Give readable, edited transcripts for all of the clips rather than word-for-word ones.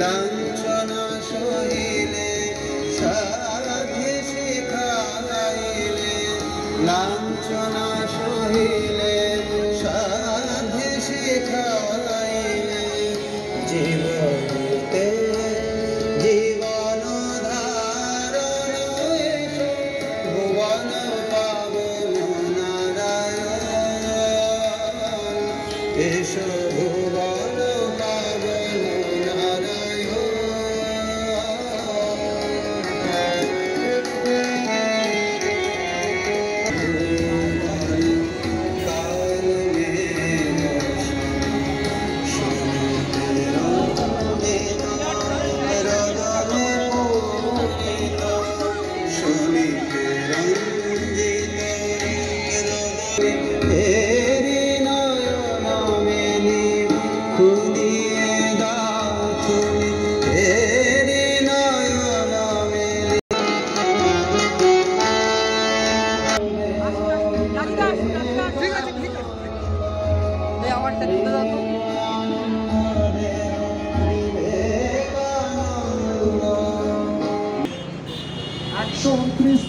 লাঞ্ছনা সহিলে সাধে শিখাইলে, লাঞ্ছনা সহিলে সাধে শিখাইলে, জীবনতে জীবন ধারণ এসো ভুবন পাবন নারায়ণ, এসো ভুবন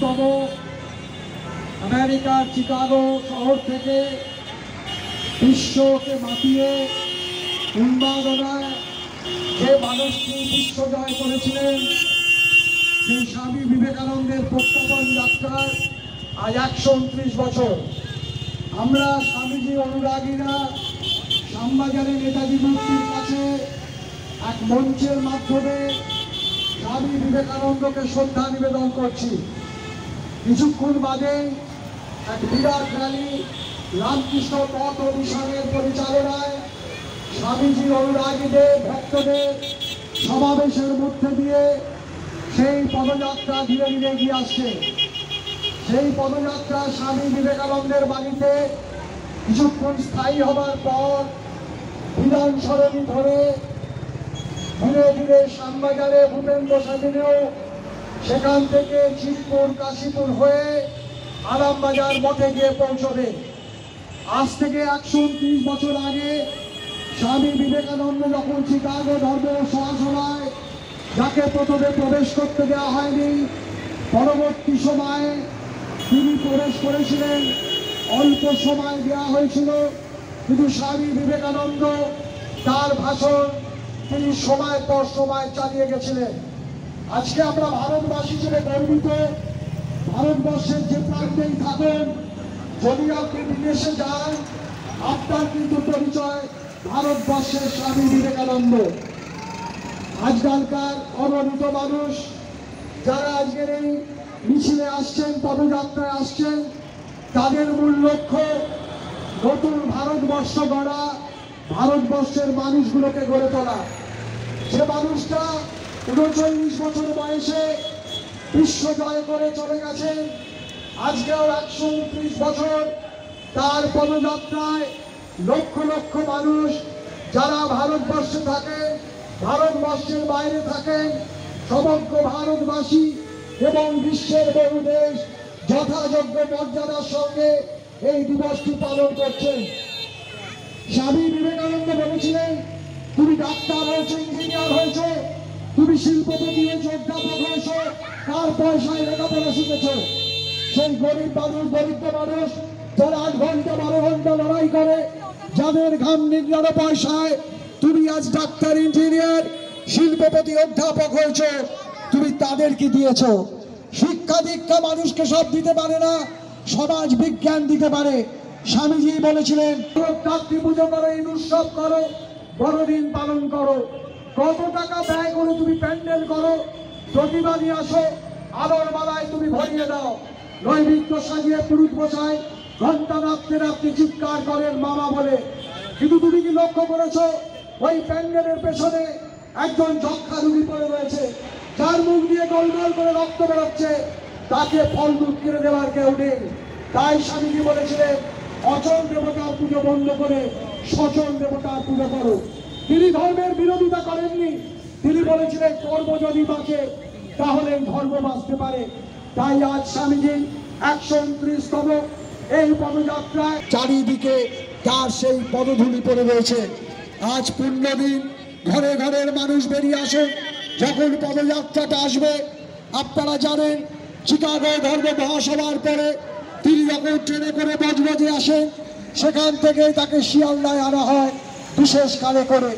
পাবন আমেরিকার চিকাগো শহর থেকে বিশ্বকে মাতিয়ে উন্মাদনায় যে মানুষটি বিশ্ব জয় করেছিলেন, সেই স্বামী বিবেকানন্দের প্রত্যাবর্তন যাত্রার আজ 129 বছর। আমরা স্বামীজি অনুরাগীরা শ্যামবাজারে নেতাজি মূর্তির কাছে এক মঞ্চের মাধ্যমে স্বামী বিবেকানন্দকে শ্রদ্ধা নিবেদন করছি। কিছুক্ষণ বাদে এক বিরাট র্যালি রামকৃষ্ণ পথ মিশনের পরিচালনায় স্বামীজির অনুরাগীদের ভক্তদের সমাবেশের মধ্যে দিয়ে সেই পদযাত্রা ধীরে ধীরে এগিয়ে আসছে। সেই পদযাত্রা স্বামী বিবেকানন্দের বাড়িতে কিছুক্ষণ স্থায়ী হবার পর বিধান সরণি ধরে ধীরে ধীরে শ্যামবাজারে ভূপেন্দ্র সেদিনেও সেখান থেকে চিতপুর কাশীপুর হয়ে আরামবাজার মঠে গিয়ে পৌঁছবে। আজ থেকে 129 বছর আগে স্বামী বিবেকানন্দ যখন চিকাগো ধর্ম সভাসভায় যাকে প্রথমে প্রবেশ করতে দেওয়া হয়নি, পরবর্তী সময়ে তিনি প্রবেশ করেছিলেন, অল্প সময় দেওয়া হয়েছিল, কিন্তু স্বামী বিবেকানন্দ তার ভাষণ তিনি সময় পর সময় চালিয়ে গেছিলেন। আজকে আমরা ভারতবাসী হিসেবে গর্বিত। ভারতবর্ষের যে প্রান্তেই থাকেন, যদি আপনি বিদেশে যান, আপনার কিন্তু পরিচয় ভারতবর্ষের স্বামী বিবেকানন্দ। আজকালকার অগণিত মানুষ যারা আজকের এই মিছিলে আসছেন, পদযাত্রায় আসছেন, তাদের মূল লক্ষ্য নতুন ভারতবর্ষ গড়া, ভারতবর্ষের মানুষগুলোকে গড়ে তোলা। যে মানুষটা 39 বছর বয়সে বিশ্ব জয় করে চলে গেছেন, আজকেও 129 বছর তার পদযাত্রায় লক্ষ লক্ষ মানুষ যারা ভারতবর্ষে থাকেন, ভারতবর্ষের বাইরে থাকেন, সমগ্র ভারতবাসী এবং বিশ্বের বহু দেশ যথাযোগ্য মর্যাদার সঙ্গে এই দিবসটি পালন করছেন। স্বামী বিবেকানন্দ বলেছিলেন, তুমি ডাক্তার হয়েছো, ইঞ্জিনিয়ার হয়েছো, তুমি শিল্পপতি হয়েছো, অধ্যাপক হয়েছো, কার পয়সায় লেখাপড়া শিখেছো? সেই গরিব মানুষ, দরিদ্র মানুষ যারা 8 ঘন্টা 12 ঘন্টা লড়াই করে, যাদের ঘাম নিংড়ানো পয়সায় তুমি আজ ডাক্তার, ইঞ্জিনিয়ার, শিল্পপতি, অধ্যাপক হয়েছো, তুমি তাদেরকে দিয়েছ। শিক্ষা দীক্ষা মানুষকে সব দিতে পারে না, সমাজ বিজ্ঞান দিতে পারে। স্বামীজি বলেছিলেন, রাত্রি পুজো করো, ঈদ উৎসব করো, বড়দিন পালন করো, কত টাকা ব্যয় করে তুমি প্যান্ডেল করো, প্রতিমা নিয়ে আসো, আলোর মালায় তুমি ভরিয়ে দাও, নৈবেদ্য সাজিয়ে পুরুষ বসায় ঘন্টা নাপতে নাপতে চিৎকার করেন মামা বলে। কিন্তু তুমি কি লক্ষ্য করেছো, ওই প্যান্ডেলের পেছনে একজন যক্ষা রোগী পড়ে রয়েছে, যার মুখ দিয়ে গোলমাল করে রক্ত বেরোচ্ছে, তাকে ফল দুধ কিনে দেওয়ার কেউ নেই। তাই স্বামীজি বলেছিলেন, অচল দেবতার পুজো বন্ধ করে সচল দেবতার পুজো করো। তিনি ধর্মের বিরোধিতা করেননি, তিনি বলেছিলেন কর্ম যদি বাঁচে তাহলে ধর্ম বাঁচতে পারে। তাই আজ স্বামীজি 129তম এই পদযাত্রায় চারিদিকে তার সেই পদধূলি পড়ে রয়েছে। আজ পুণ্যদিন, ঘরে ঘরের মানুষ বেরিয়ে আসে। যখন পদযাত্রাটা আসবে, আপনারা জানেন চিকাগো ধর্ম মহাসভার পরে তিনি যখন ট্রেনে করে বজবজে আসেন, সেখান থেকে তাকে শিয়ালদায় আনা হয় বিশেষ কালে করে।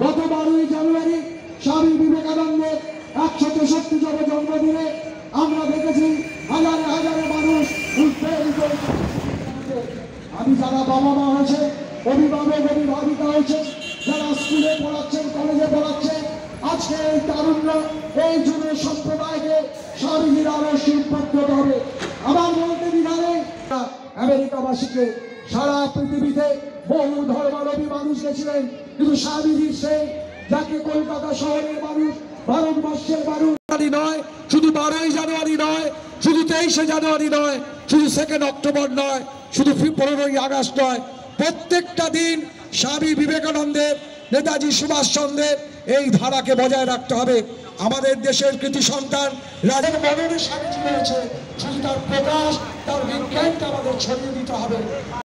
গত 12ই জানুয়ারি স্বামী বিবেকানন্দের 163তম জন্মদিনে আমরা দেখেছি হাজারে হাজারে মানুষ উদ্বেলিত। আমি যারা বাবা মা হয়েছে, অভিভাবক অভিভাবিকা হয়েছে, যারা স্কুলে পড়াচ্ছেন, কলেজে পড়াচ্ছেন, আজকে এই তারুণ্য, এই যুগের সম্প্রদায়কে স্বামীজির আদর্শ উদ্বুদ্ধ হবে। আমার বলতে বিধানে আমেরিকাবাসীকে সারা পৃথিবীতে বহু ধর্মাবলম্বী মানুষ গেছিলেন, কিন্তু স্বামীজির সেই যাকে কলকাতা শহরের মানুষ, ভারতবর্ষের মানুষ নয়, শুধু 12ই জানুয়ারি নয়, শুধু 23শে জানুয়ারি নয়, শুধু 2 অক্টোবর নয়, শুধু 15ই আগস্ট নয়, প্রত্যেকটা দিন স্বামী বিবেকানন্দের, নেতাজি সুভাষচন্দ্রের এই ধারাকে বজায় রাখতে হবে। আমাদের দেশের কৃতি সন্তান রাজের মননে স্বামীজি রয়েছে, শুধু তার প্রকাশ, তার বিজ্ঞানটা আমাদের ছড়িয়ে দিতে হবে।